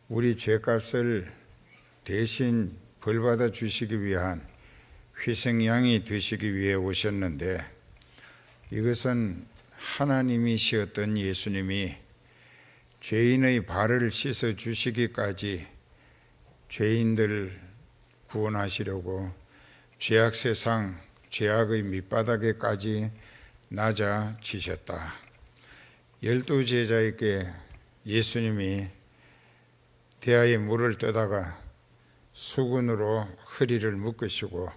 우리 죄값을 대신 벌받아 주시기 위한 희생양이 되시기 위해 오셨는데, 이것은 하나님이시었던 예수님이 죄인의 발을 씻어 주시기까지 죄인들 구원하시려고 죄악 세상, 죄악의 밑바닥에까지 낮아지셨다. 12 제자에게 예수님이 대야에 물을 떠다가 수건으로 허리를 묶으시고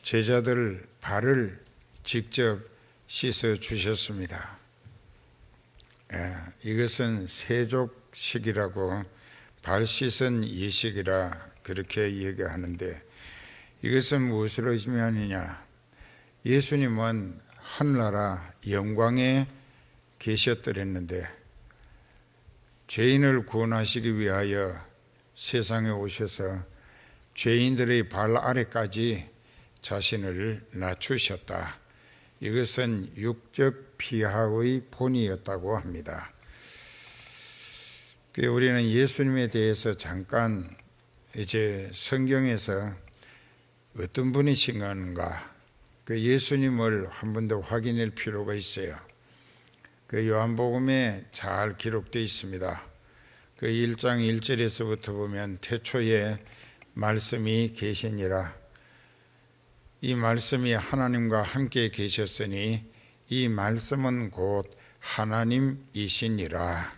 제자들 발을 직접 씻어 주셨습니다. 이것은 세족식이라고, 발 씻은 예식이라 그렇게 얘기하는데, 이것은 무엇을 의미하느냐? 예수님은 하늘나라 영광에 계셨더랬는데 죄인을 구원하시기 위하여 세상에 오셔서 죄인들의 발 아래까지 자신을 낮추셨다. 이것은 육적 피하의 본이었다고 합니다. 우리는 예수님에 대해서 잠깐 이제 성경에서 어떤 분이신가, 그 예수님을 한 번 더 확인할 필요가 있어요. 그 요한복음에 잘 기록되어 있습니다. 그 1장 1절에서부터 보면 태초에 말씀이 계시니라. 이 말씀이 하나님과 함께 계셨으니 이 말씀은 곧 하나님이시니라.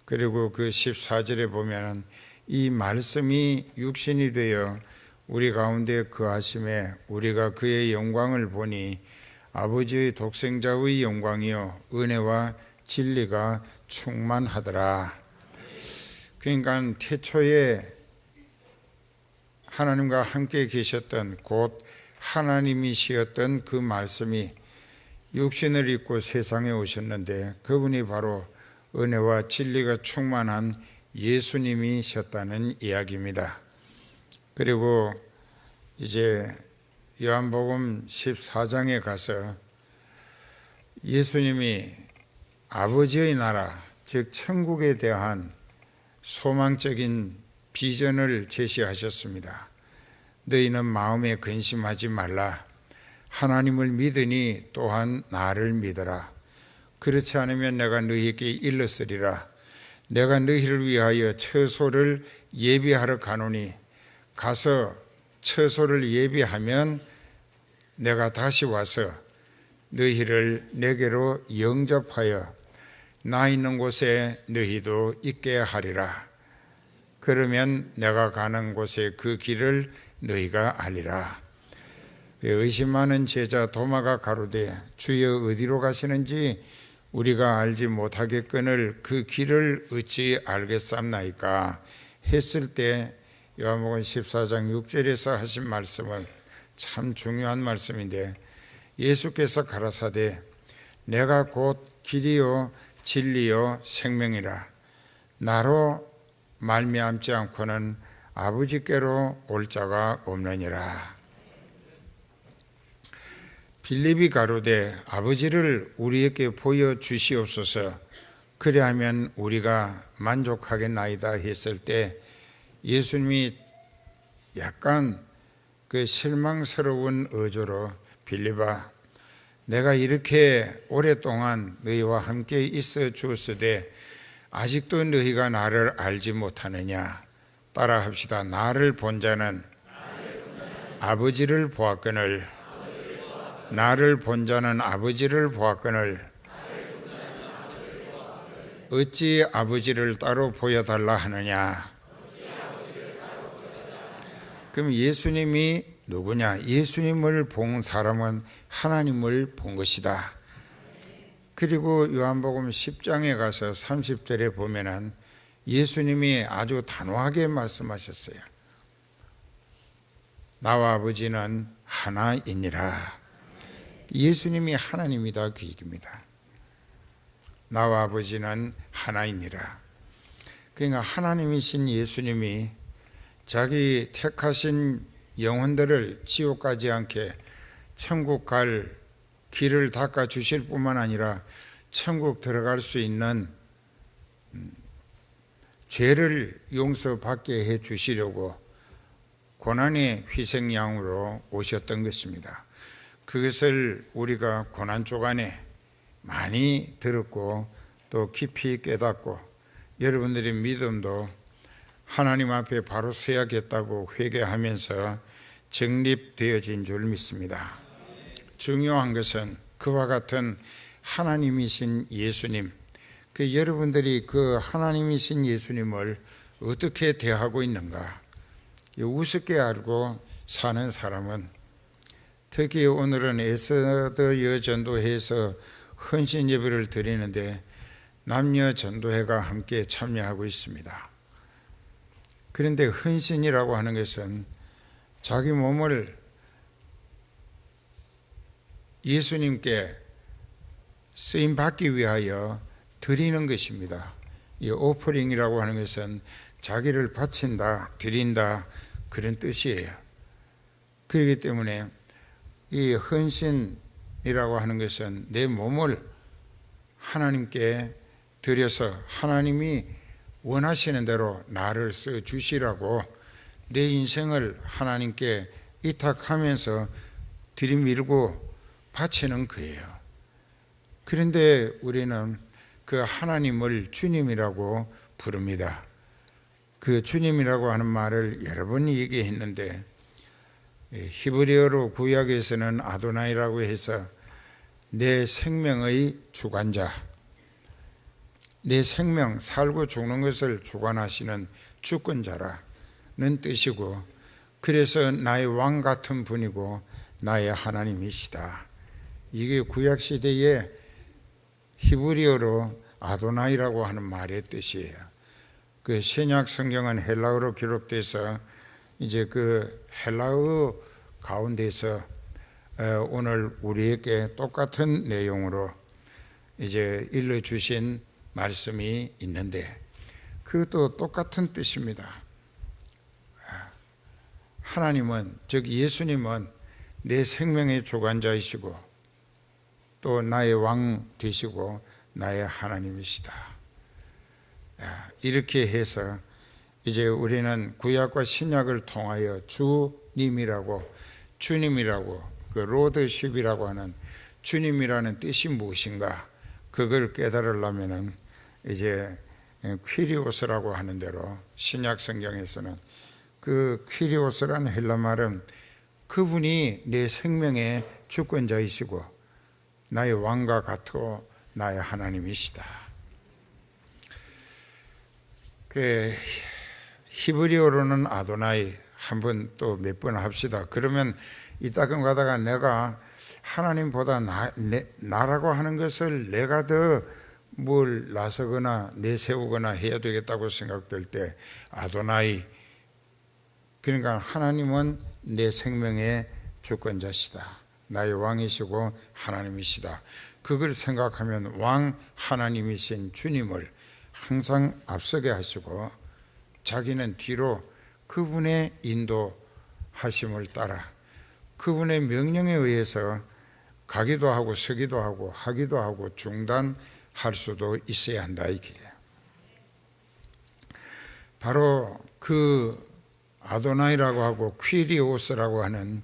그리고 그 14절에 보면 이 말씀이 육신이 되어 우리 가운데 거하심에 우리가 그의 영광을 보니 아버지의 독생자의 영광이요 은혜와 진리가 충만하더라. 그러니까 태초에 하나님과 함께 계셨던, 곧 하나님이시었던 그 말씀이 육신을 입고 세상에 오셨는데, 그분이 바로 은혜와 진리가 충만한 예수님이셨다는 이야기입니다. 그리고 이제 요한복음 14장에 가서 예수님이 아버지의 나라, 즉 천국에 대한 소망적인 비전을 제시하셨습니다. 너희는 마음에 근심하지 말라. 하나님을 믿으니 또한 나를 믿어라. 그렇지 않으면 내가 너희에게 일렀으리라. 내가 너희를 위하여 처소를 예비하러 가노니 가서 처소를 예비하면 내가 다시 와서 너희를 내게로 영접하여 나 있는 곳에 너희도 있게 하리라. 그러면 내가 가는 곳에 그 길을 너희가 알리라. 의심 많은 제자 도마가 가로되 주여 어디로 가시는지 우리가 알지 못하겠거늘 그 길을 어찌 알겠삼나이까 했을 때, 요한복음 14장 6절에서 하신 말씀은 참 중요한 말씀인데, 예수께서 가라사대 내가 곧 길이요 진리요 생명이라. 나로 말미암지 않고는 아버지께로 올 자가 없느니라. 빌립이 가로되 아버지를 우리에게 보여주시옵소서. 그리하면 우리가 만족하겠나이다 했을 때, 예수님이 약간 그 실망스러운 어조로 빌립아, 내가 이렇게 오랫동안 너희와 함께 있어 주었으되 아직도 너희가 나를 알지 못하느냐. 따라 합시다. 나를 본 자는 아버지를 보았거늘, 나를 본 자는 아버지를 보았거늘 어찌 아버지를 따로 보여달라 하느냐. 그럼 예수님이 누구냐? 예수님을 본 사람은 하나님을 본 것이다. 그리고 요한복음 10장에 가서 30절에 보면은 예수님이 아주 단호하게 말씀하셨어요. 나와 아버지는 하나이니라. 예수님이 하나님이다, 그 얘기입니다. 나와 아버지는 하나이니라. 그러니까 하나님이신 예수님이 자기 택하신 영혼들을 지옥 가지 않게 천국 갈 길을 닦아 주실 뿐만 아니라 천국 들어갈 수 있는 죄를 용서받게 해 주시려고 고난의 희생양으로 오셨던 것입니다. 그것을 우리가 고난 주간에 많이 들었고 또 깊이 깨닫고 여러분들의 믿음도 하나님 앞에 바로 서야겠다고 회개하면서 정립되어진 줄 믿습니다. 중요한 것은 그와 같은 하나님이신 예수님, 여러분들이 그 하나님이신 예수님을 어떻게 대하고 있는가? 우습게 알고 사는 사람은, 특히 오늘은 에스더 여전도회에서 헌신 예배를 드리는데 남녀 전도회가 함께 참여하고 있습니다. 그런데 헌신이라고 하는 것은 자기 몸을 예수님께 쓰임 받기 위하여 드리는 것입니다. 이 오퍼링이라고 하는 것은 자기를 바친다, 드린다, 그런 뜻이에요. 그렇기 때문에 이 헌신이라고 하는 것은 내 몸을 하나님께 드려서 하나님이 원하시는 대로 나를 써주시라고 내 인생을 하나님께 위탁하면서 들이밀고 바치는 거예요. 그런데 우리는 그 하나님을 주님이라고 부릅니다. 그 주님이라고 하는 말을 여러 번 얘기했는데 히브리어로 구약에서는 아도나이라고 해서 내 생명의 주관자, 내 생명, 살고 죽는 것을 주관하시는 주권자라는 뜻이고, 그래서 나의 왕 같은 분이고 나의 하나님이시다. 이게 구약시대에 히브리어로 아도나이라고 하는 말의 뜻이에요. 그 신약 성경은 헬라어로 기록돼서 이제 그 헬라어 가운데서 오늘 우리에게 똑같은 내용으로 이제 일러주신 말씀이 있는데 그것도 똑같은 뜻입니다. 하나님은, 즉 예수님은 내 생명의 주관자이시고 또 나의 왕 되시고 나의 하나님이시다. 이렇게 해서 이제 우리는 구약과 신약을 통하여 주님이라고, 그 로드십이라고 하는 주님이라는 뜻이 무엇인가, 그걸 깨달으려면은 이제 퀴리오스라고 하는 대로 신약 성경에서는 그 퀴리오스라는 헬라 말은 그분이 내 생명의 주권자이시고 나의 왕과 같고 나의 하나님이시다. 그 히브리어로는 아도나이 한번 또 몇 번 합시다. 그러면 이따금 가다가 내가 하나님보다 나라고 하는 것을 내가 더 뭘 나서거나 내세우거나 해야 되겠다고 생각될 때 아도나이, 그러니까 하나님은 내 생명의 주권자시다, 나의 왕이시고 하나님이시다. 그걸 생각하면 왕 하나님이신 주님을 항상 앞서게 하시고 자기는 뒤로 그분의 인도하심을 따라 그분의 명령에 의해서 가기도 하고 서기도 하고 하기도 하고 중단할 수도 있어야 한다, 이게요. 바로 그 아도나이라고 하고 퀴리오스라고 하는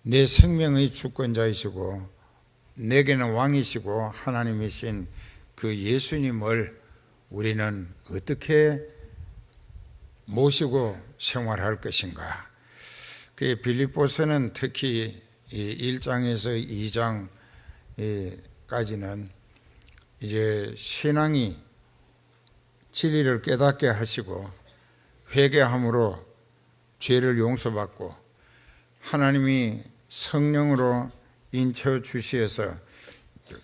내 생명의 주권자이시고 내게는 왕이시고 하나님이신 그 예수님을 우리는 어떻게 모시고 생활할 것인가. 그 빌립보서는 특히 1장에서 2장까지는 이제 신앙이 진리를 깨닫게 하시고 회개함으로 죄를 용서받고 하나님이 성령으로 인쳐 주시어서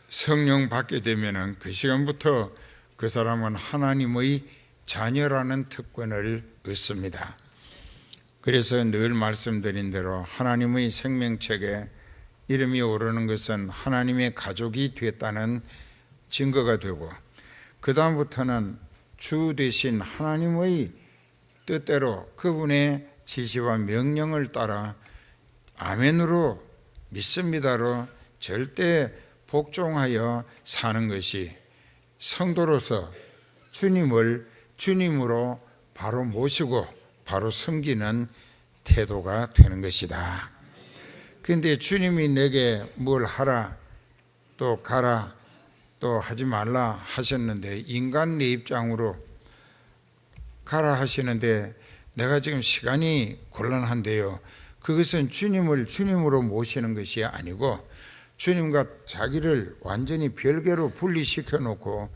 성령 받게 되면은 그 시간부터 그 사람은 하나님의 자녀라는 특권을 얻습니다. 그래서 늘 말씀드린 대로 하나님의 생명책에 이름이 오르는 것은 하나님의 가족이 됐다는 증거가 되고, 그 다음부터는 주 되신 하나님의 뜻대로 그분의 지시와 명령을 따라 아멘으로 믿습니다로 절대 복종하여 사는 것이 성도로서 주님을 주님으로 바로 모시고 바로 섬기는 태도가 되는 것이다. 그런데 주님이 내게 뭘 하라 또 가라 또 하지 말라 하셨는데, 인간 내 입장으로 가라 하시는데 내가 지금 시간이 곤란한데요, 그것은 주님을 주님으로 모시는 것이 아니고 주님과 자기를 완전히 별개로 분리시켜 놓고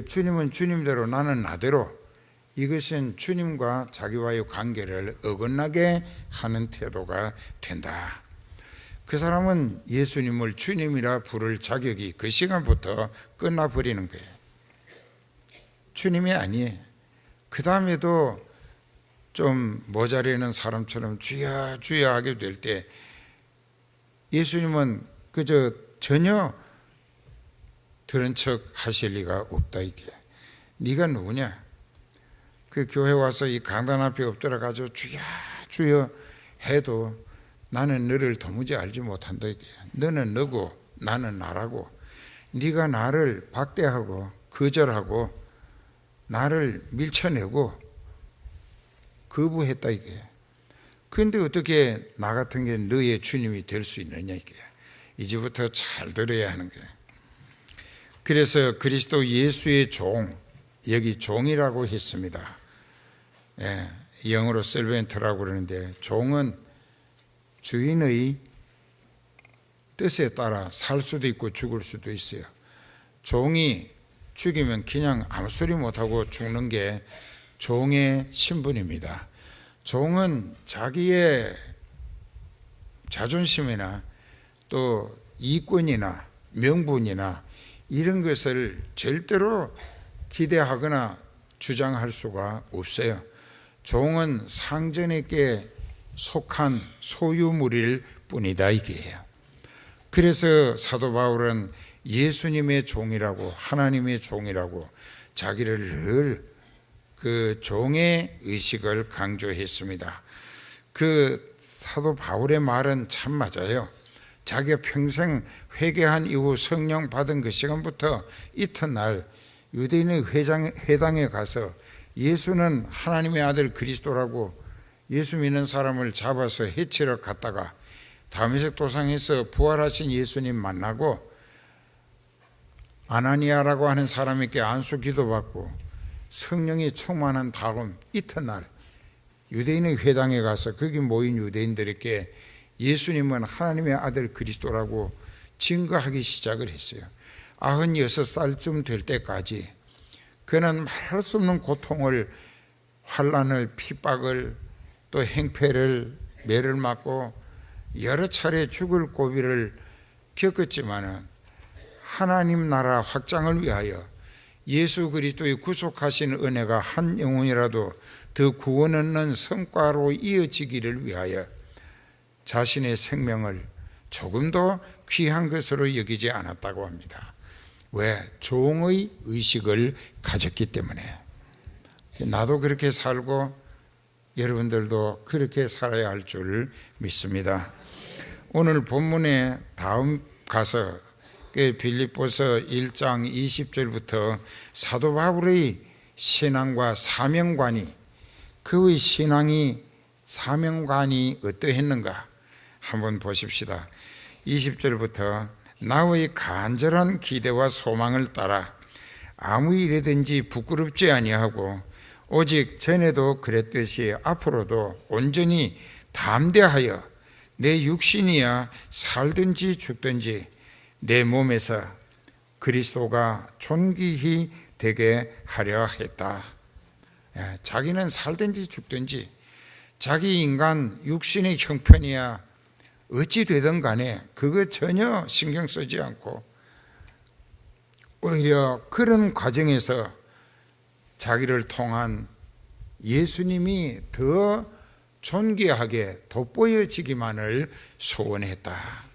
주님은 주님대로 나는 나대로, 이것은 주님과 자기와의 관계를 어긋나게 하는 태도가 된다. 그 사람은 예수님을 주님이라 부를 자격이 그 시간부터 끝나버리는 거예요. 주님이 아니에요. 그 다음에도 좀 모자라는 사람처럼 주여 주여 하게 될 때 예수님은 그저 전혀 들은 척 하실 리가 없다. 이게 네가 누구냐? 그 교회 와서 이 강단 앞에 엎드려 가지고 주여 주여 해도 나는 너를 도무지 알지 못한다. 이게 너는 너고 나는 나라고, 네가 나를 박대하고 거절하고 나를 밀쳐내고 거부했다. 이게 그런데 어떻게 나 같은 게 너의 주님이 될 수 있느냐. 이게 이제부터 잘 들어야 하는 거예요. 그래서 그리스도 예수의 종, 여기 종이라고 했습니다. 영어로 servant라고 그러는데, 종은 주인의 뜻에 따라 살 수도 있고 죽을 수도 있어요. 종이 죽이면 그냥 아무 소리 못하고 죽는 게 종의 신분입니다. 종은 자기의 자존심이나 또 이권이나 명분이나 이런 것을 절대로 기대하거나 주장할 수가 없어요. 종은 상전에게 속한 소유물일 뿐이다. 이게요. 그래서 사도 바울은 예수님의 종이라고, 하나님의 종이라고 자기를 늘 그 종의 의식을 강조했습니다. 그 사도 바울의 말은 참 맞아요. 자기가 평생 회개한 이후 성령 받은 그 시간부터 이튿날 유대인의 회당에 가서 예수는 하나님의 아들 그리스도라고 예수 믿는 사람을 잡아서 해치러 갔다가 다메섹 도상에서 부활하신 예수님 만나고 아나니아라고 하는 사람에게 안수 기도받고 성령이 충만한 다음 이튿날 유대인의 회당에 가서 거기 모인 유대인들에게 예수님은 하나님의 아들 그리스도라고 증거하기 시작을 했어요. 96살쯤 될 때까지 그는 말할 수 없는 고통을, 환난을, 핍박을, 또 행패를, 매를 맞고 여러 차례 죽을 고비를 겪었지만 하나님 나라 확장을 위하여 예수 그리스도의 구속하신 은혜가 한 영혼이라도 더 구원 얻는 성과로 이어지기를 위하여 자신의 생명을 조금도 귀한 것으로 여기지 않았다고 합니다. 왜? 종의 의식을 가졌기 때문에. 나도 그렇게 살고 여러분들도 그렇게 살아야 할 줄 믿습니다. 오늘 본문의 다음 가서 빌립보서 1장 20절부터 사도 바울의 신앙과 사명관이, 그의 신앙이 사명관이 어떠했는가 한번 보십시다. 20절부터 나의 간절한 기대와 소망을 따라 아무 일이든지 부끄럽지 아니하고 오직 전에도 그랬듯이 앞으로도 온전히 담대하여 내 육신이야 살든지 죽든지 내 몸에서 그리스도가 존귀히 되게 하려 했다. 자기는 살든지 죽든지 자기 인간 육신의 형편이야 어찌 되든 간에 그거 전혀 신경 쓰지 않고 오히려 그런 과정에서 자기를 통한 예수님이 더 존귀하게 돋보여지기만을 소원했다.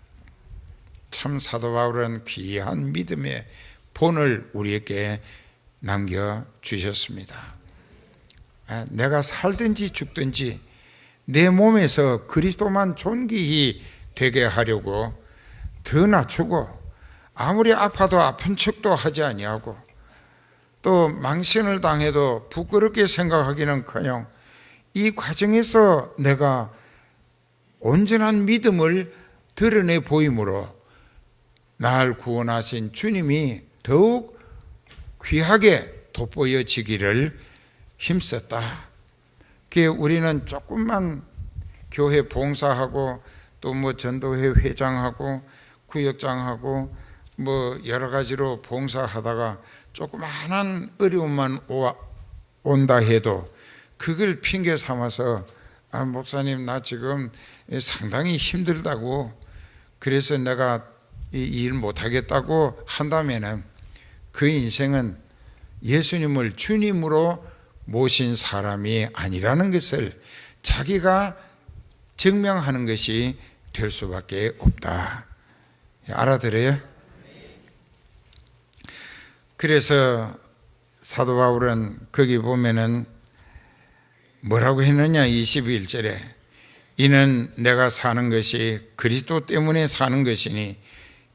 참 사도 바울은 귀한 믿음의 본을 우리에게 남겨주셨습니다. 내가 살든지 죽든지 내 몸에서 그리스도만 존귀히 되게 하려고 더 낮추고 아무리 아파도 아픈 척도 하지 아니하고 또 망신을 당해도 부끄럽게 생각하기는커녕 이 과정에서 내가 온전한 믿음을 드러내 보이므로 날 구원하신 주님이 더욱 귀하게 돋보여지기를 힘썼다. 그게 우리는 조금만 교회 봉사하고 또 뭐 전도회 회장하고 구역장하고 뭐 여러 가지로 봉사하다가 조그마한 어려움만 온다 해도 그걸 핑계 삼아서 목사님 나 지금 상당히 힘들다고 그래서 내가 이 일 못하겠다고 한다면은 그 인생은 예수님을 주님으로 모신 사람이 아니라는 것을 자기가 증명하는 것이 될 수밖에 없다. 알아들어요? 그래서 사도 바울은 거기 보면은 뭐라고 했느냐 21절에 이는 내가 사는 것이 그리스도 때문에 사는 것이니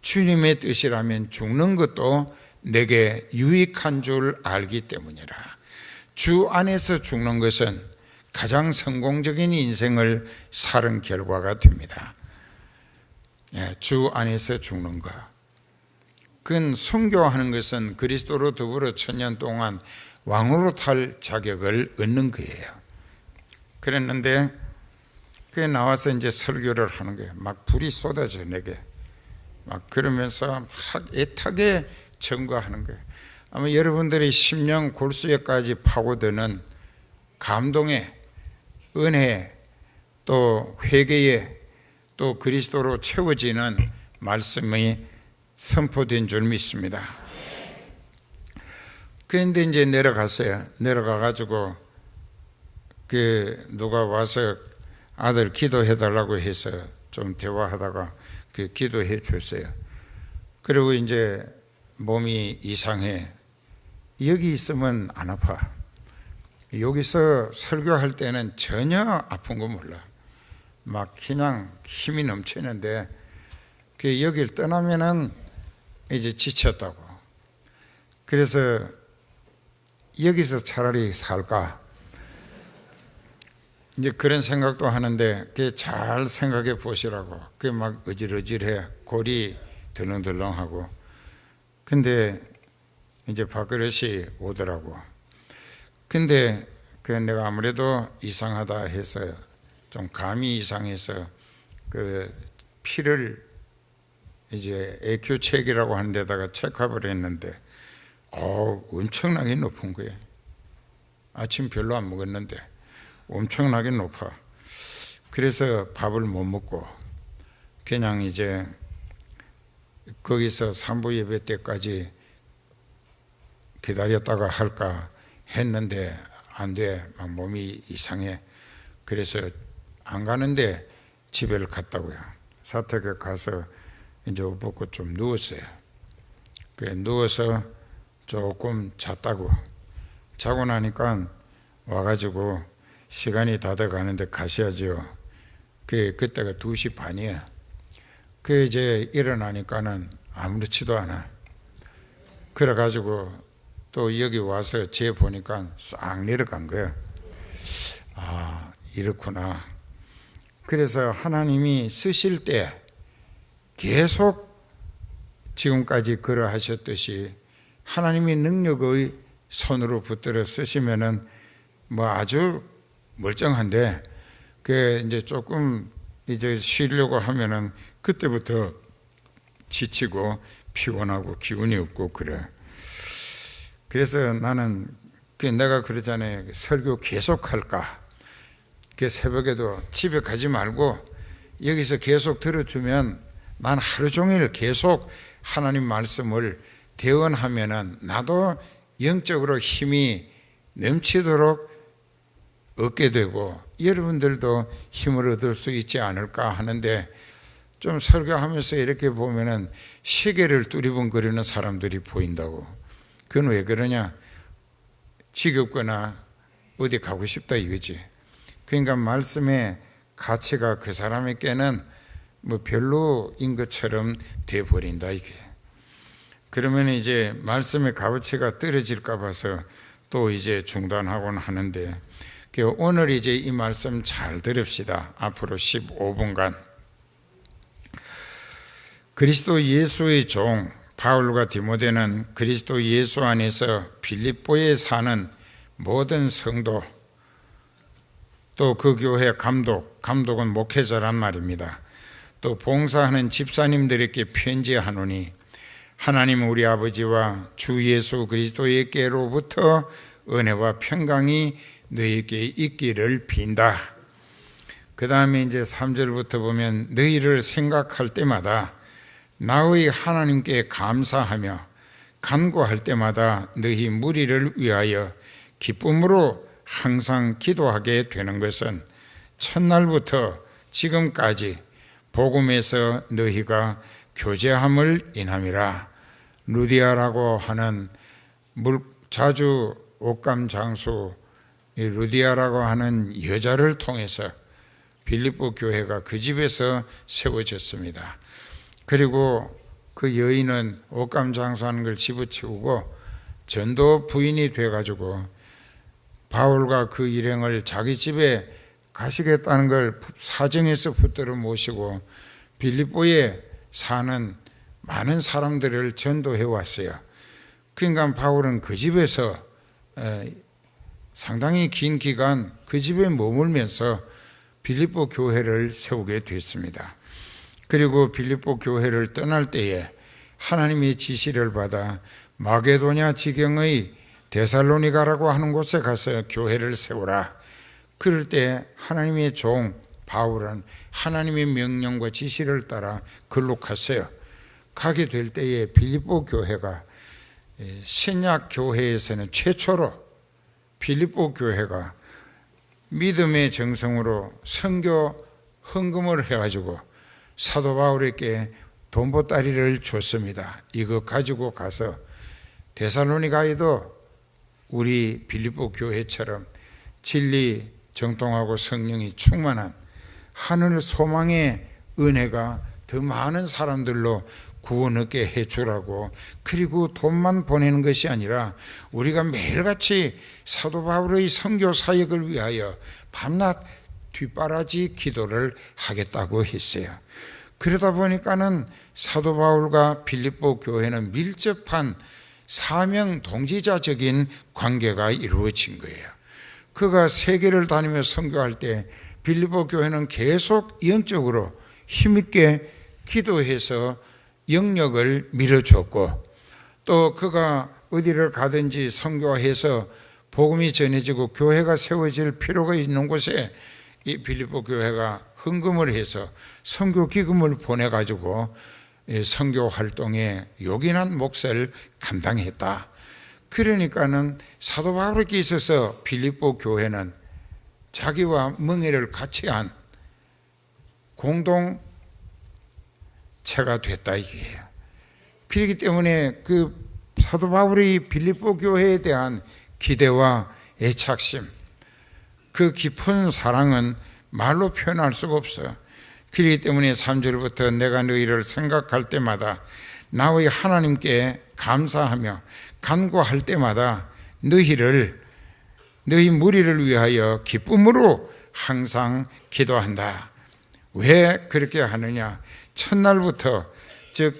주님의 뜻이라면 죽는 것도 내게 유익한 줄 알기 때문이라. 주 안에서 죽는 것은 가장 성공적인 인생을 사는 결과가 됩니다. 주 안에서 죽는 것. 그건 순교하는 것은 그리스도로 더불어 1000년 동안 왕으로 탈 자격을 얻는 거예요. 그랬는데 그게 나와서 이제 설교를 하는 거예요. 막 불이 쏟아져 내게. 막 그러면서 막 애타게 증거하는 거예요. 아마 여러분들이 심령 골수에까지 파고드는 감동의 은혜 또 회개에 또 그리스도로 채워지는 말씀이 선포된 줄 믿습니다. 그런데 이제 내려갔어요. 내려가가지고 그 누가 와서 아들 기도해 달라고 해서 좀 대화하다가 그 기도해 줬어요. 그리고 이제 몸이 이상해. 여기 있으면 안 아파. 여기서 설교할 때는 전혀 아픈 거 몰라. 막 그냥 힘이 넘치는데 그 여길 떠나면은 이제 지쳤다고. 그래서 여기서 차라리 살까? 이제 그런 생각도 하는데 그게 잘 생각해 보시라고. 그게 막 어질어질해. 골이 덜렁덜렁하고. 근데 이제 밥그릇이 오더라고. 근데 그 내가 아무래도 이상하다 해서 좀 감이 이상해서 그 피를 이제 AQ책이라고 하는 데다가 체크업을 했는데 엄청나게 높은 거예요. 아침 별로 안 먹었는데 엄청나게 높아. 그래서 밥을 못 먹고 그냥 이제 거기서 산부 예배 때까지 기다렸다가 할까 했는데 안 돼. 막 몸이 이상해. 그래서 안 가는데 집에를 갔다고요. 사택에 가서 이제 옷 벗고 좀 누웠어요. 그 누워서 조금 잤다고. 자고 나니까 와가지고 시간이 다 돼 가는데 가셔야지요. 그때가 2시 반이야. 그 이제 일어나니까는 아무렇지도 않아. 그래가지고 또 여기 와서 재 보니까 싹 내려간 거야. 아, 이렇구나. 그래서 하나님이 쓰실 때 계속 지금까지 그러하셨듯이 하나님의 능력의 손으로 붙들어 쓰시면은 뭐 아주 멀쩡한데 그 이제 조금 이제 쉬려고 하면은 그때부터 지치고 피곤하고 기운이 없고 그래. 그래서 나는 내가 그러잖아요. 설교 계속 할까? 그 새벽에도 집에 가지 말고 여기서 계속 들어주면 난 하루 종일 계속 하나님 말씀을 대언하면은 나도 영적으로 힘이 넘치도록 얻게 되고 여러분들도 힘을 얻을 수 있지 않을까 하는데 좀 설교하면서 이렇게 보면은 시계를 뚜리번거리는 사람들이 보인다고. 그건 왜 그러냐? 지겹거나 어디 가고 싶다 이거지. 그러니까 말씀의 가치가 그 사람에게는 뭐 별로인 것처럼 돼버린다 이게. 그러면 이제 말씀의 값어치가 떨어질까 봐서 또 이제 중단하곤 하는데, 오늘 이제 이 말씀 잘 들읍시다. 앞으로 15분간 그리스도 예수의 종 바울과 디모데는 그리스도 예수 안에서 빌립보에 사는 모든 성도, 또 그 교회 감독은 목회자란 말입니다. 또 봉사하는 집사님들에게 편지하노니 하나님 우리 아버지와 주 예수 그리스도에게로부터 은혜와 평강이 너희에게 있기를 빈다. 그 다음에 이제 3절부터 보면 너희를 생각할 때마다 나의 하나님께 감사하며 간구할 때마다 너희 무리를 위하여 기쁨으로 항상 기도하게 되는 것은 첫날부터 지금까지 복음에서 너희가 교제함을 인함이라. 루디아라고 하는 자주 옷감 장수 루디아라고 하는 여자를 통해서 빌립보 교회가 그 집에서 세워졌습니다. 그리고 그 여인은 옷감 장수하는 걸 집어치우고 전도 부인이 돼가지고 바울과 그 일행을 자기 집에 가시겠다는 걸 사정해서 붙들어 모시고 빌립보에 사는 많은 사람들을 전도해 왔어요. 그러니까 바울은 그 집에서 상당히 긴 기간 그 집에 머물면서 빌립보 교회를 세우게 됐습니다. 그리고 빌립보 교회를 떠날 때에 하나님의 지시를 받아 마게도냐 지경의 데살로니가라고 하는 곳에 가서 교회를 세우라. 그럴 때 하나님의 종 바울은 하나님의 명령과 지시를 따라 글로 갔어요. 가게 될 때에 빌립보 교회가 신약 교회에서는 최초로 빌립보 교회가 믿음의 정성으로 선교 헌금을 해가지고 사도 바울에게 돈보따리를 줬습니다. 이거 가지고 가서 데살로니가에도 우리 빌립보 교회처럼 진리 정통하고 성령이 충만한 하늘 소망의 은혜가 더 많은 사람들로 구원 얻게 해주라고. 그리고 돈만 보내는 것이 아니라 우리가 매일같이 사도 바울의 선교 사역을 위하여 밤낮 뒷바라지 기도를 하겠다고 했어요. 그러다 보니까는 사도 바울과 빌립보 교회는 밀접한 사명 동지자적인 관계가 이루어진 거예요. 그가 세계를 다니며 선교할 때 빌립보 교회는 계속 영적으로 힘있게 기도해서 영역을 밀어줬고, 또 그가 어디를 가든지 선교해서 복음이 전해지고 교회가 세워질 필요가 있는 곳에 이 빌립보 교회가 헌금을 해서 선교 기금을 보내가지고 선교 활동에 요긴한 몫을 감당했다. 그러니까는 사도 바울에게 있어서 빌립보 교회는 자기와 멍에를 같이 한 공동체가 됐다 이게요. 그렇기 때문에 그 사도 바울의 빌립보 교회에 대한 기대와 애착심, 그 깊은 사랑은 말로 표현할 수가 없어요. 그렇기 때문에 3절부터 내가 너희를 생각할 때마다 나의 하나님께 감사하며 간구할 때마다 너희 무리를 위하여 기쁨으로 항상 기도한다. 왜 그렇게 하느냐? 첫날부터 즉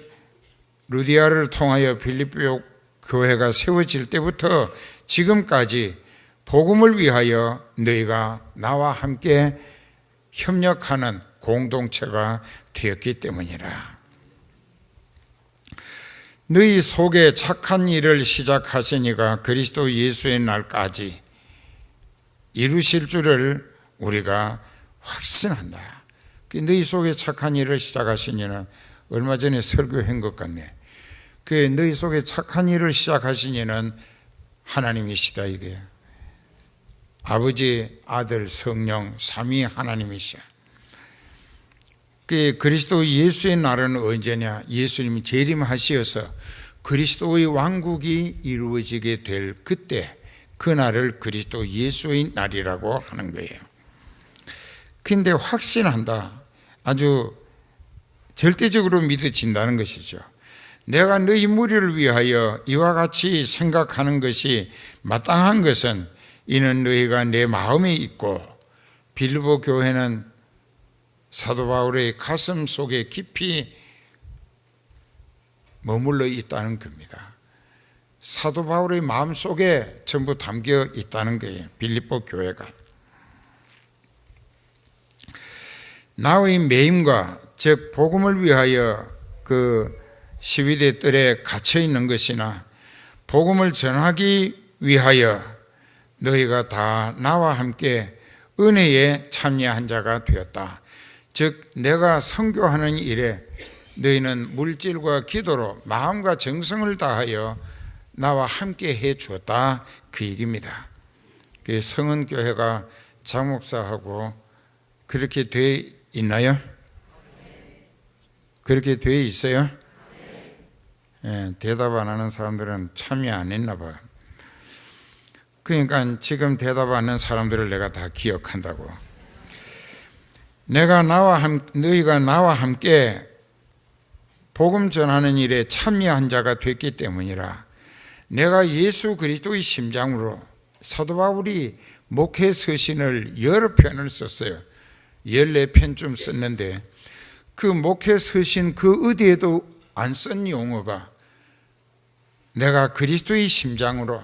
루디아를 통하여 빌립보 교회가 세워질 때부터 지금까지 복음을 위하여 너희가 나와 함께 협력하는 공동체가 되었기 때문이라. 너희 속에 착한 일을 시작하시니가 그리스도 예수의 날까지 이루실 줄을 우리가 확신한다. 너희 속에 착한 일을 시작하시니는 얼마 전에 설교한 것 같네. 그 너희 속에 착한 일을 시작하시니는 하나님이시다 이게. 아버지, 아들, 성령, 삼위 하나님이시야. 그 그리스도 예수의 날은 언제냐? 예수님이 재림하시어서 그리스도의 왕국이 이루어지게 될 그때, 그 날을 그리스도 예수의 날이라고 하는 거예요. 근데 확신한다. 아주 절대적으로 믿어진다는 것이죠. 내가 너희 무리를 위하여 이와 같이 생각하는 것이 마땅한 것은 이는 너희가 내 마음에 있고 빌립보 교회는 사도 바울의 가슴 속에 깊이 머물러 있다는 겁니다. 사도 바울의 마음 속에 전부 담겨 있다는 거예요. 빌립보 교회가. 나의 매임과 즉 복음을 위하여 그 시위대 뜰에 갇혀 있는 것이나 복음을 전하기 위하여 너희가 다 나와 함께 은혜에 참여한 자가 되었다. 즉 내가 선교하는 일에 너희는 물질과 기도로 마음과 정성을 다하여 나와 함께 해 주었다, 그 얘기입니다. 그 성은교회가 장목사하고 그렇게 돼 있나요? 그렇게 돼 있어요? 대답 안 하는 사람들은 참여 안 했나 봐요. 그러니까 지금 대답 안 하는 사람들을 내가 다 기억한다고. 너희가 나와 함께 복음 전하는 일에 참여한 자가 됐기 때문이라. 내가 예수 그리스도의 심장으로, 사도 바울이 목회 서신을 여러 편을 썼어요. 14편쯤 썼는데 그 목회 서신 그 어디에도 안 쓴 용어가 내가 그리스도의 심장으로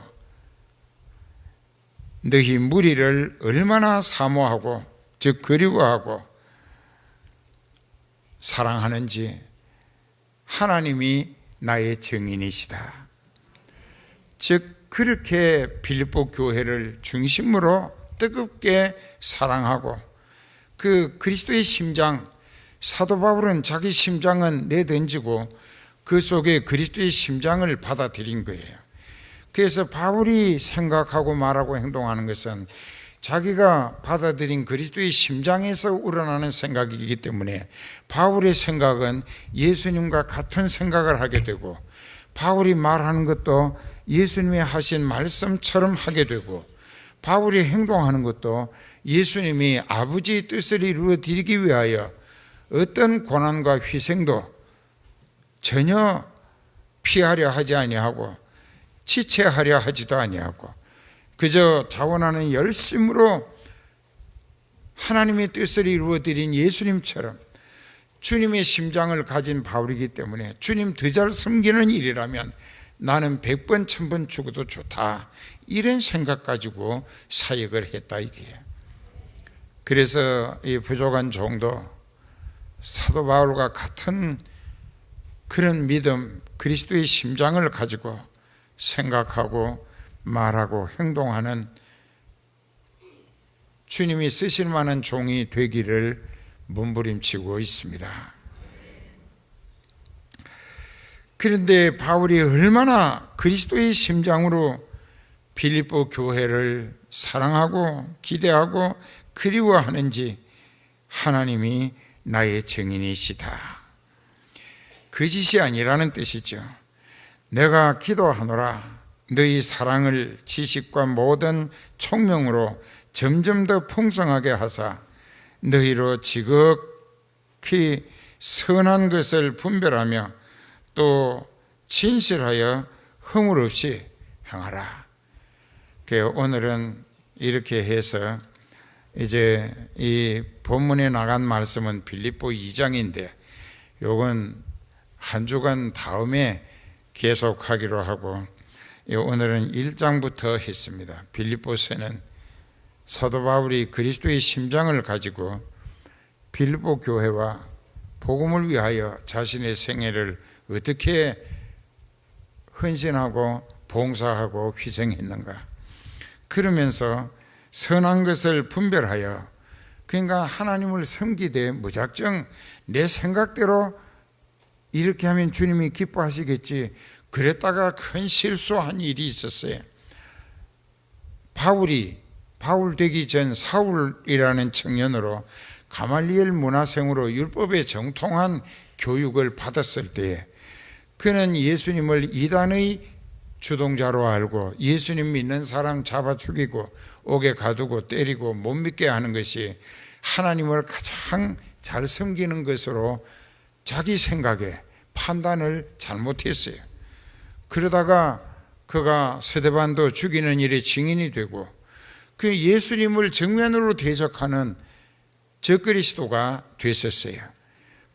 너희 무리를 얼마나 사모하고 즉 그리워하고 사랑하는지 하나님이 나의 증인이시다. 즉 그렇게 빌립보 교회를 중심으로 뜨겁게 사랑하고 그 그리스도의 심장, 사도 바울은 자기 심장은 내던지고 그 속에 그리스도의 심장을 받아들인 거예요. 그래서 바울이 생각하고 말하고 행동하는 것은 자기가 받아들인 그리스도의 심장에서 우러나는 생각이기 때문에 바울의 생각은 예수님과 같은 생각을 하게 되고 바울이 말하는 것도 예수님이 하신 말씀처럼 하게 되고 바울이 행동하는 것도 예수님이 아버지의 뜻을 이루어 드리기 위하여 어떤 고난과 희생도 전혀 피하려 하지 아니하고 지체하려 하지도 아니하고 그저 자원하는 열심으로 하나님의 뜻을 이루어 드린 예수님처럼 주님의 심장을 가진 바울이기 때문에 주님 더 잘 섬기는 일이라면 나는 100번 1000번 죽어도 좋다, 이런 생각 가지고 사역을 했다 이게요. 그래서 이 부족한 종도 사도 바울과 같은 그런 믿음, 그리스도의 심장을 가지고 생각하고 말하고 행동하는 주님이 쓰실 만한 종이 되기를 몸부림치고 있습니다. 그런데 바울이 얼마나 그리스도의 심장으로 빌립보 교회를 사랑하고 기대하고 그리워하는지 하나님이 나의 증인이시다. 거짓이 아니라는 뜻이죠. 내가 기도하노라 너희 사랑을 지식과 모든 총명으로 점점 더 풍성하게 하사 너희로 지극히 선한 것을 분별하며 또 진실하여 허물 없이 행하라. 오늘은 이렇게 해서 이제 이 본문에 나간 말씀은 빌립보 2장인데 요건 한 주간 다음에 계속하기로 하고 오늘은 1장부터 했습니다. 빌립보서는 사도 바울이 그리스도의 심장을 가지고 빌립보 교회와 복음을 위하여 자신의 생애를 어떻게 헌신하고 봉사하고 희생했는가, 그러면서 선한 것을 분별하여, 그러니까 하나님을 섬기되 무작정 내 생각대로 이렇게 하면 주님이 기뻐하시겠지, 그랬다가 큰 실수한 일이 있었어요. 바울 되기 전 사울이라는 청년으로 가말리엘 문화생으로 율법에 정통한 교육을 받았을 때에 그는 예수님을 이단의 주동자로 알고 예수님 믿는 사람 잡아 죽이고 옥에 가두고 때리고 못 믿게 하는 것이 하나님을 가장 잘 섬기는 것으로 자기 생각에 판단을 잘못했어요. 그러다가 그가 스데반도 죽이는 일의 증인이 되고 그 예수님을 정면으로 대적하는 적그리스도가 됐었어요.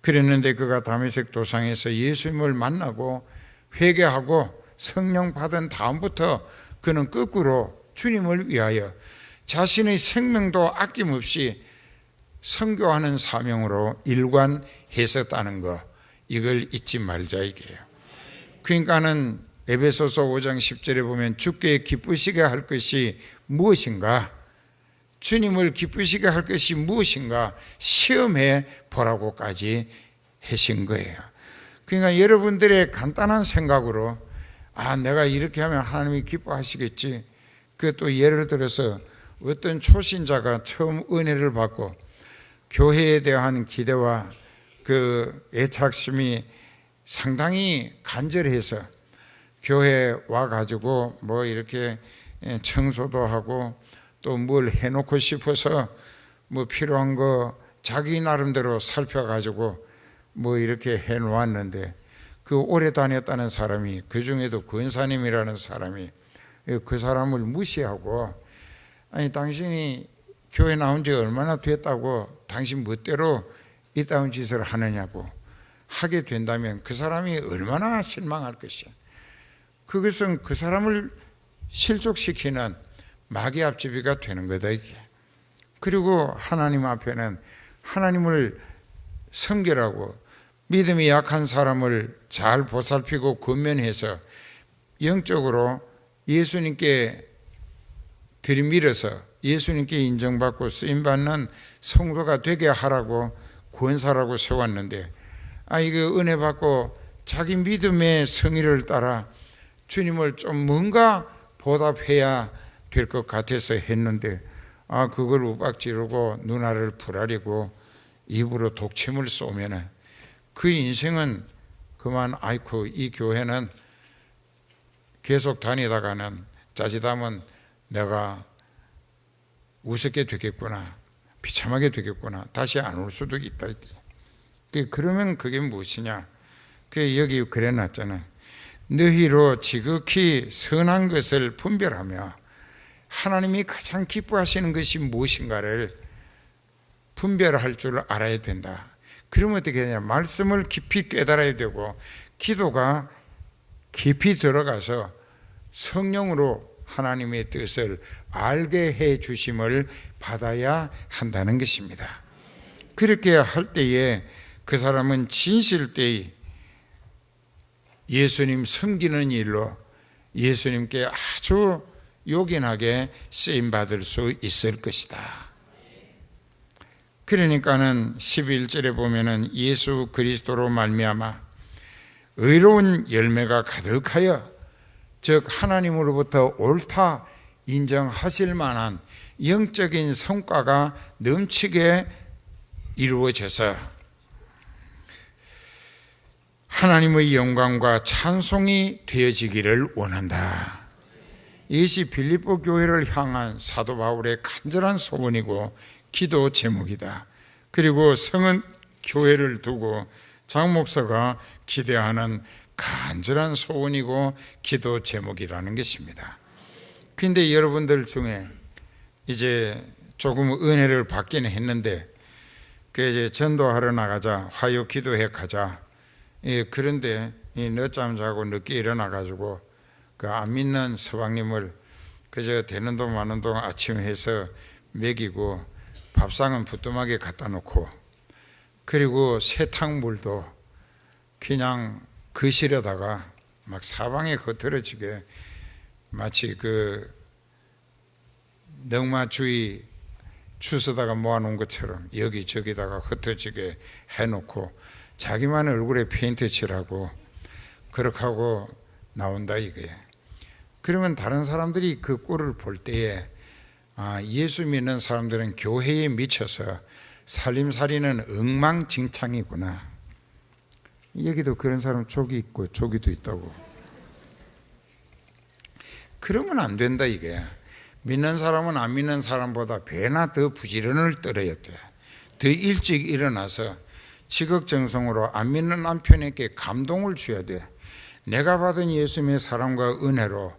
그랬는데 그가 다메섹 도상에서 예수님을 만나고 회개하고 성령 받은 다음부터 그는 거꾸로 주님을 위하여 자신의 생명도 아낌없이 선교하는 사명으로 일관했었다는 거, 이걸 잊지 말자 이게요. 그러니까는 에베소서 5장 10절에 보면 주께 기쁘시게 할 것이 무엇인가, 주님을 기쁘시게 할 것이 무엇인가 시험해 보라고까지 하신 거예요. 그러니까 여러분들의 간단한 생각으로 내가 이렇게 하면 하나님이 기뻐하시겠지. 그것도 예를 들어서 어떤 초신자가 처음 은혜를 받고 교회에 대한 기대와 그 애착심이 상당히 간절해서 교회에 와가지고 뭐 이렇게 청소도 하고 또 뭘 해놓고 싶어서 뭐 필요한 거 자기 나름대로 살펴가지고 뭐 이렇게 해놓았는데 그 오래 다녔다는 사람이, 그 중에도 권사님이라는 사람이 그 사람을 무시하고, 아니 당신이 교회 나온 지 얼마나 됐다고 당신 멋대로 이따운 짓을 하느냐고 하게 된다면 그 사람이 얼마나 실망할 것이야. 그것은 그 사람을 실족시키는 마귀 앞잡이가 되는 거다 이게. 그리고 하나님 앞에는 하나님을 성결하고 믿음이 약한 사람을 잘 보살피고 권면해서 영적으로 예수님께 들이밀어서 예수님께 인정받고 쓰임받는 성도가 되게 하라고 권사라고 세웠는데, 이거 은혜 받고 자기 믿음의 성의를 따라 주님을 좀 뭔가 보답해야 될 것 같아서 했는데 그걸 우박지르고 눈알을 부라리고 입으로 독침을 쏘면은 그 인생은 그만, 아이고 이 교회는 계속 다니다가는 자칫하면 내가 우습게 되겠구나, 비참하게 되겠구나, 다시 안 올 수도 있다. 그러면 그게 무엇이냐? 여기 그래 놨잖아. 너희로 지극히 선한 것을 분별하며 하나님이 가장 기뻐하시는 것이 무엇인가를 분별할 줄 알아야 된다. 그러면 어떻게 되냐? 말씀을 깊이 깨달아야 되고 기도가 깊이 들어가서 성령으로 하나님의 뜻을 알게 해 주심을 받아야 한다는 것입니다. 그렇게 할 때에 그 사람은 진실되이 예수님 섬기는 일로 예수님께 아주 요긴하게 쓰임받을 수 있을 것이다. 그러니까는 11절에 보면은 예수 그리스도로 말미암아 의로운 열매가 가득하여, 즉 하나님으로부터 옳다 인정하실 만한 영적인 성과가 넘치게 이루어져서 하나님의 영광과 찬송이 되어지기를 원한다. 이것이 빌립보 교회를 향한 사도 바울의 간절한 소원이고 기도 제목이다. 그리고 성은 교회를 두고 장 목사가 기대하는 간절한 소원이고 기도 제목이라는 것입니다. 그런데 여러분들 중에 이제 조금 은혜를 받기는 했는데 이제 전도하러 나가자, 화요 기도회 가자. 그런데 늦잠 자고 늦게 일어나가지고 그 안 믿는 서방님을 그저 되는 동 마는 동 아침 해서 먹이고 밥상은 부뚜막에 갖다 놓고, 그리고 세탁물도 그냥 거실에다가 막 사방에 흩어지게 마치 그 넝마주의 주워다가 모아놓은 것처럼 여기저기다가 흩어지게 해놓고 자기만 얼굴에 페인트 칠하고 그렇게 하고 나온다 이거예요. 그러면 다른 사람들이 그 꼴을 볼 때에 예수 믿는 사람들은 교회에 미쳐서 살림살이는 엉망진창이구나. 여기도 그런 사람 족이 있고 저기도 있다고. 그러면 안 된다 이게. 믿는 사람은 안 믿는 사람보다 배나 더 부지런을 떨어야 돼. 더 일찍 일어나서 지극정성으로 안 믿는 남편에게 감동을 줘야 돼. 내가 받은 예수님의 사랑과 은혜로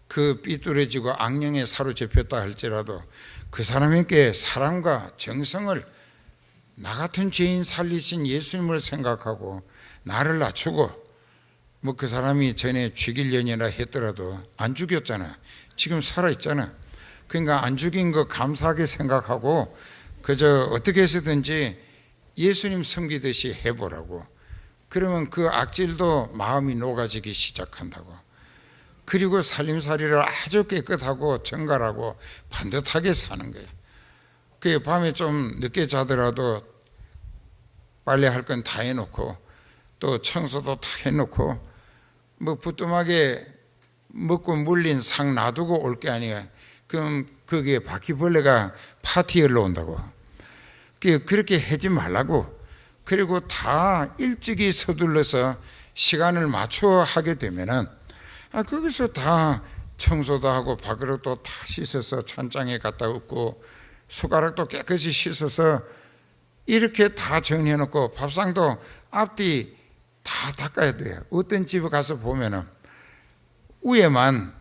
그 삐뚤어지고 악령에 사로잡혔다 할지라도 그 사람에게 사랑과 정성을, 나 같은 죄인 살리신 예수님을 생각하고 나를 낮추고, 뭐 그 사람이 전에 죽일년이라 했더라도 안 죽였잖아. 지금 살아있잖아. 그러니까 안 죽인 거 감사하게 생각하고 그저 어떻게 해서든지 예수님 섬기듯이 해보라고. 그러면 그 악질도 마음이 녹아지기 시작한다고. 그리고 살림살이를 아주 깨끗하고 정갈하고 반듯하게 사는 거예요. 그 밤에 좀 늦게 자더라도 빨래할 건 다 해놓고 또 청소도 다 해놓고, 뭐 부뚜막에 먹고 물린 상 놔두고 올 게 아니야. 그럼 거기에 바퀴벌레가 파티에 올라온다고. 그렇게 하지 말라고. 그리고 다 일찍이 서둘러서 시간을 맞춰 하게 되면은 거기서 다 청소도 하고 밥그릇도 다 씻어서 찬장에 갖다 엎고 숟가락도 깨끗이 씻어서 이렇게 다 정리해 놓고 밥상도 앞뒤 다 닦아야 돼요. 어떤 집에 가서 보면은 위에만,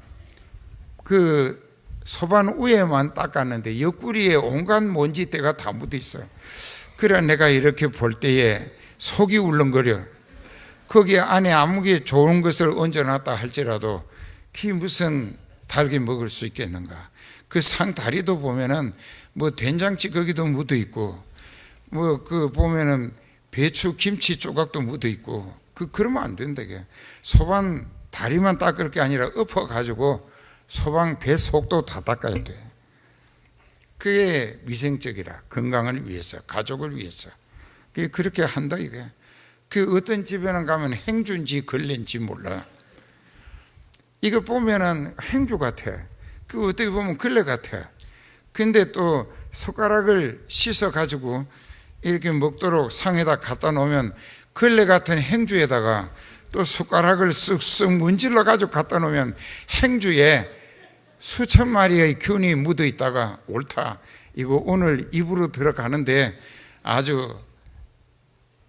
그 소반 위에만 닦았는데 옆구리에 온갖 먼지때가 다 묻어 있어요. 그래 내가 이렇게 볼 때에 속이 울렁거려. 거기 안에 아무리 좋은 것을 얹어놨다 할지라도 그게 무슨 달게 먹을 수 있겠는가. 그 상다리도 보면은 뭐 된장찌 거기도 묻어 있고, 뭐 그 보면은 배추 김치 조각도 묻어 있고, 그러면 안 된다. 소반 다리만 닦을 게 아니라 엎어 가지고 소방 배 속도 다 닦아야 돼. 그게 위생적이라, 건강을 위해서, 가족을 위해서. 그렇게 한다 이게. 그 어떤 집에는 가면 행주인지 걸렌지 몰라. 이거 보면은 행주 같아. 그 어떻게 보면 걸레 같아. 근데 또 숟가락을 씻어 가지고 이렇게 먹도록 상에다 갖다 놓으면 걸레 같은 행주에다가 또 숟가락을 쓱쓱 문질러 가지고 갖다 놓으면 행주에 수천 마리의 균이 묻어 있다가 옳다, 이거 오늘 입으로 들어가는데 아주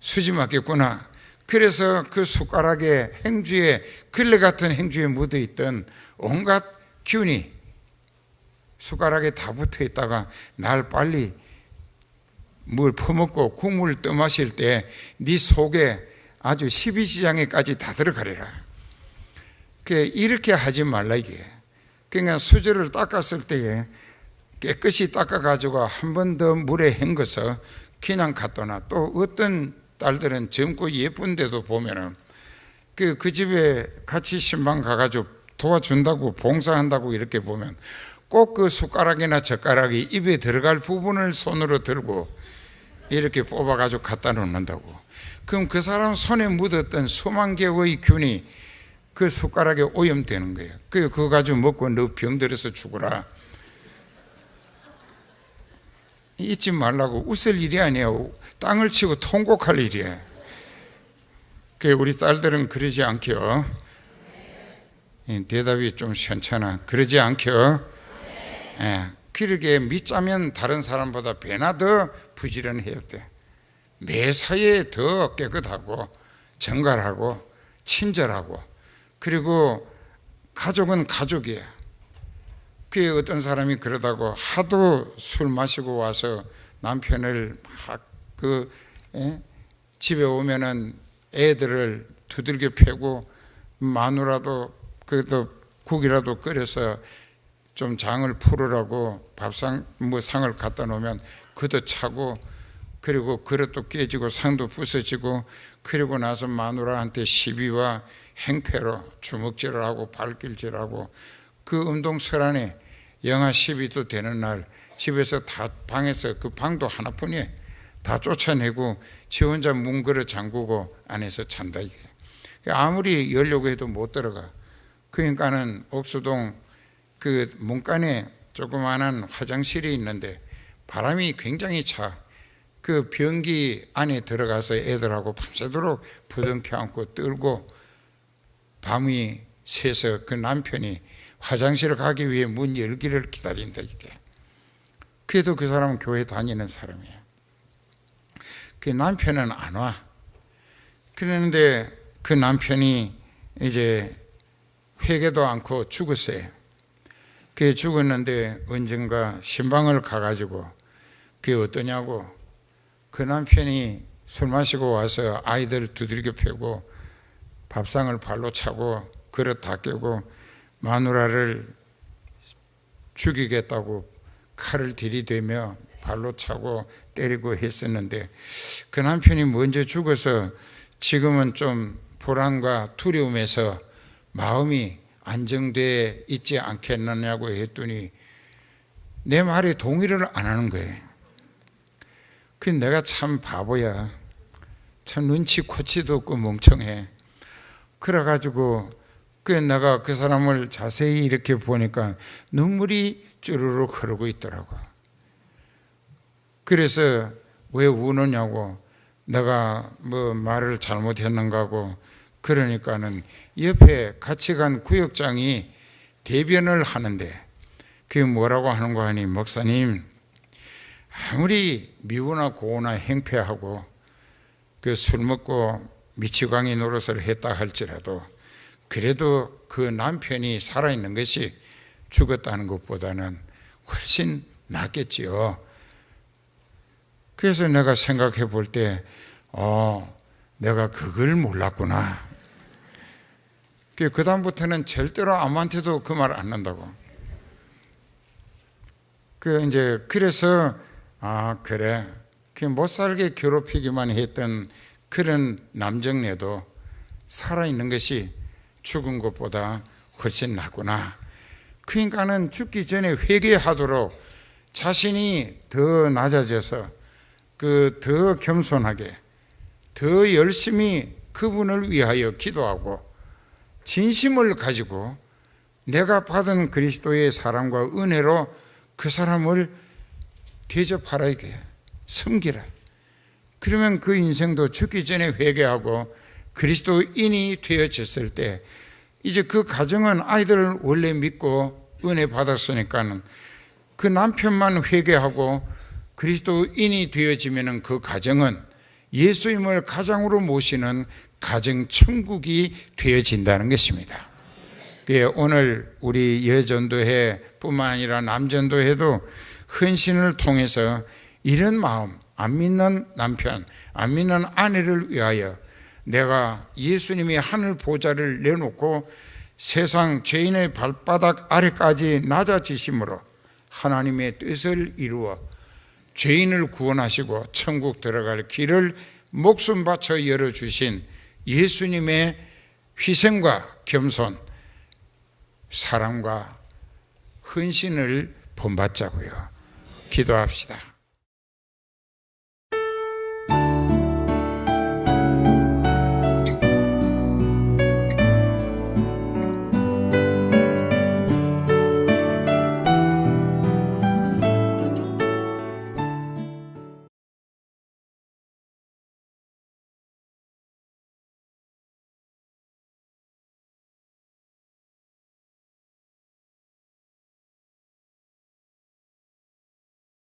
수지 맞겠구나. 그래서 그 숟가락에 행주에, 걸레 같은 행주에 묻어 있던 온갖 균이 숟가락에 다 붙어 있다가 날 빨리 뭘 퍼먹고 국물을 떠마실 때 네 속에 아주 12지장에까지 다 들어가리라. 이렇게 하지 말라 이게. 그러니까 수저를 닦았을 때에 깨끗이 닦아가지고 한 번 더 물에 헹궈서 그냥 갖다 놔. 또 어떤 딸들은 젊고 예쁜데도 보면은 그 집에 같이 신방 가가지고 도와준다고 봉사한다고 이렇게 보면 꼭 그 숟가락이나 젓가락이 입에 들어갈 부분을 손으로 들고 이렇게 뽑아가지고 갖다 놓는다고. 그럼 그 사람 손에 묻었던 수만 개의 균이 그 숟가락에 오염되는 거예요. 그거 가지고 먹고 너 병들어서 죽어라. 잊지 말라고. 웃을 일이 아니에요. 땅을 치고 통곡할 일이에요. 우리 딸들은 그러지 않겨. 대답이 좀 시원찮아. 그러지 않겨. 그렇게 믿자면 다른 사람보다 배나 더 부지런해야 돼. 매사에 더 깨끗하고 정갈하고 친절하고, 그리고 가족은 가족이야. 그 어떤 사람이 그러다고 하도 술 마시고 와서 남편을 막 집에 오면은 애들을 두들겨 패고 마누라도 그래도 국이라도 끓여서 좀 장을 풀으라고 밥상 뭐 상을 갖다 놓으면 그도 차고, 그리고 그릇도 깨지고 상도 부서지고, 그리고 나서 마누라한테 시비와 행패로 주먹질을 하고 발길질하고, 그 운동설 안에 영하 12도 되는 날 집에서 다 방에서, 그 방도 하나뿐이에요. 다 쫓아내고 지 혼자 문 걸어 잠그고 안에서 잔다 이게. 아무리 열려고 해도 못 들어가. 그러니까는 옥수동 그 문간에 조그마한 화장실이 있는데 바람이 굉장히 차. 그 변기 안에 들어가서 애들하고 밤새도록 부둥켜 안고 떨고, 밤이 새서 그 남편이 화장실을 가기 위해 문 열기를 기다린다 이게. 그래도 그 사람은 교회 다니는 사람이야. 그 남편은 안 와. 그런데 그 남편이 이제 회개도 않고 죽었어요. 그게 죽었는데 언젠가 신방을 가가지고 그게 어떠냐고, 그 남편이 술 마시고 와서 아이들 두들겨 패고 밥상을 발로 차고 그릇 다 깨고 마누라를 죽이겠다고 칼을 들이대며 발로 차고 때리고 했었는데, 그 남편이 먼저 죽어서 지금은 좀 불안과 두려움에서 마음이 안정되어 있지 않겠느냐고 했더니 내 말에 동의를 안 하는 거예요. 그 내가 참 바보야. 참 눈치 코치도 없고 멍청해. 그래가지고 내가 그 사람을 자세히 이렇게 보니까 눈물이 쭈르륵 흐르고 있더라고. 그래서 왜 우느냐고, 내가 뭐 말을 잘못했는가 하고, 그러니까는 옆에 같이 간 구역장이 대변을 하는데 그게 뭐라고 하는 거 하니, 목사님, 아무리 미우나 고우나 행패하고 그 술 먹고 미치광이 노릇을 했다 할지라도 그래도 그 남편이 살아있는 것이 죽었다는 것보다는 훨씬 낫겠지요. 그래서 내가 생각해 볼 때 내가 그걸 몰랐구나. 그 다음부터는 절대로 아무한테도 그 말 안 한다고. 그래서 그래, 못 살게 괴롭히기만 했던 그런 남정네도 살아있는 것이 죽은 것보다 훨씬 낫구나. 그러니까는 죽기 전에 회개하도록 자신이 더 낮아져서 더 겸손하게 더 열심히 그분을 위하여 기도하고 진심을 가지고 내가 받은 그리스도의 사랑과 은혜로 그 사람을 대접하라, 이게 섬기라. 그러면 그 인생도 죽기 전에 회개하고 그리스도인이 되어졌을 때 이제 그 가정은 아이들을 원래 믿고 은혜 받았으니까는 그 남편만 회개하고 그리스도인이 되어지면은 그 가정은 예수님을 가장으로 모시는 가정 천국이 되어진다는 것입니다. 오늘 우리 여전도회 뿐만 아니라 남전도회도 헌신을 통해서 이런 마음, 안 믿는 남편, 안 믿는 아내를 위하여 내가 예수님이 하늘 보좌를 내놓고 세상 죄인의 발바닥 아래까지 낮아지심으로 하나님의 뜻을 이루어 죄인을 구원하시고 천국 들어갈 길을 목숨 바쳐 열어주신 예수님의 희생과 겸손, 사랑과 헌신을 본받자고요. 기도합시다.